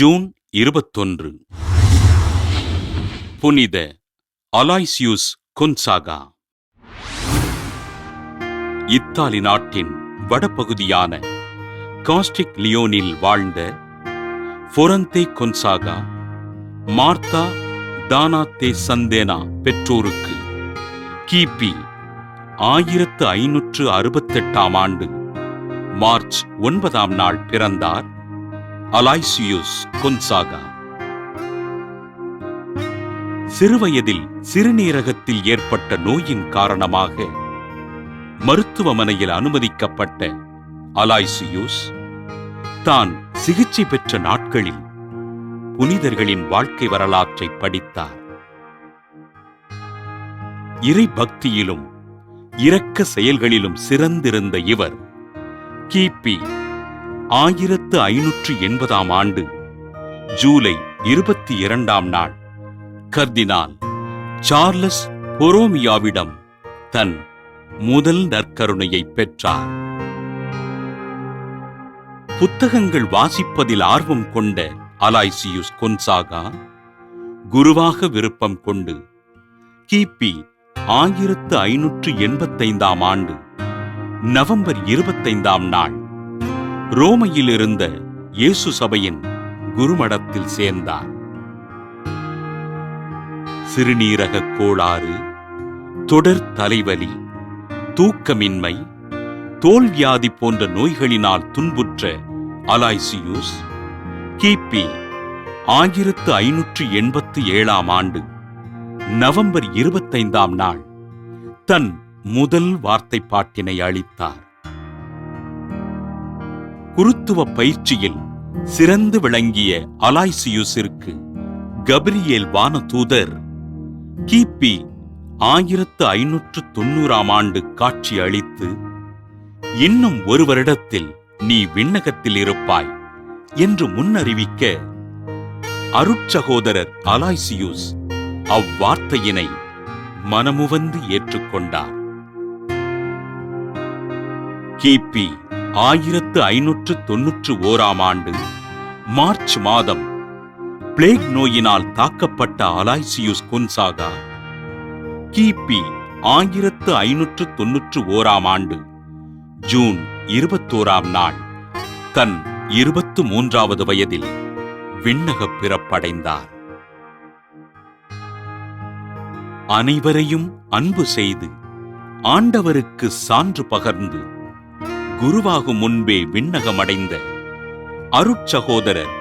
June 21. புனித அலாய்சியுஸ் Gonzaga. Italy நாட்டின் வடபகுதியான caustic லியோனில் வாழ்ந்த ஃபொரந்தே கொன்சாகா மார்த்தா தானாத்தே சந்தேனா பெற்றோருக்கு கிபி 1568 ஆண்டு மார்ச் 9 நாள் பிறந்தார் அலாய்சியுஸ் கொன்சாகா. சிறுவயதில் சிறுநீரகத்தில் ஏற்பட்ட நோயின் காரணமாக மருத்துவமனையில் அனுமதிக்கப்பட்ட அலாய்சியுஸ் தான் சிகிச்சை பெற்ற நாட்களில் புனிதர்களின் வாழ்க்கை வரலாற்றை படித்தார். இறை பக்தியிலும் இரக்க செயல்களிலும் சிறந்திருந்த இவர் கிபி 1580 ஆண்டு ஜூலை 22 நாள் கர்தினால் சார்லஸ் பொரோமியாவிடம் தன் முதல் நற்கருணையை பெற்றார். புத்தகங்கள் வாசிப்பதில் ஆர்வம் கொண்ட அலாய்சியுஸ் கொன்சாகா குருவாக விருப்பம் கொண்டு கிபி 1585 ஆண்டு நவம்பர் 25 நாள் ரோமையில் இருந்த இயேசு சபையின் குருமடத்தில் சேர்ந்தார். சிறுநீரக கோளாறு, தொடர் தலைவலி, தூக்கமின்மை, தோல்வியாதி போன்ற நோய்களினால் துன்புற்ற அலாய்சியுஸ் கிபி 1587 ஆண்டு நவம்பர் 25 நாள் தன் முதல் வார்த்தை பாட்டினை அளித்தார். குருத்துவ பயிற்சியில் சிறந்து விளங்கிய அலாய்சியுஸிற்கு கபிரியேல் வானதூதர் கிபி 1590 ஆண்டு காட்சி அளித்து, இன்னும் ஒரு வருடத்தில் நீ விண்ணகத்தில் இருப்பாய் என்று முன்னறிவிக்க அருட்சகோதரர் அலாய்சியுஸ் அவ்வார்த்தையினை மனமுவந்து ஏற்றுக்கொண்டார். கிபி 1591 ஆண்டு மார்ச் மாதம் பிளேக் நோயினால் தாக்கப்பட்ட அலாய்சியுஸ் கொன்சாகா கிபி 1591 ஆண்டு ஜூன் 21 நாள் தன் 23வது வயதில் விண்ணகப் பிறப்படைந்தார். அனைவரையும் அன்பு செய்து ஆண்டவருக்கு சான்று பகர்ந்து குருவாகும் முன்பே விண்ணகமடைந்த அருட்சகோதரர்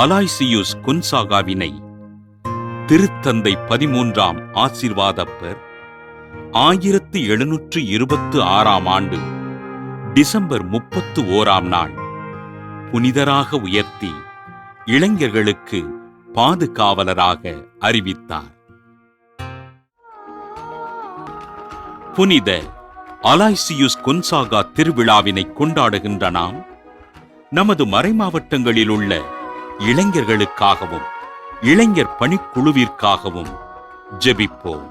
அலாய்சியுஸ் கொன்சாகாவினை திருத்தந்தை 13 ஆசீர்வாதப்பர் 1726 ஆண்டு டிசம்பர் 31 நாள் புனிதராக உயர்த்தி இளைஞர்களுக்கு பாதுகாவலராக அறிவித்தார். புனித அலாய்சியுஸ் கொன்சாகா திருவிழாவினை கொண்டாடுகின்ற நாம் நமது மறைமாவட்டங்களில் உள்ள இளைஞர்களுக்காகவும் இளைஞர் பணிக்குழுவிற்காகவும் ஜெபிப்போம்.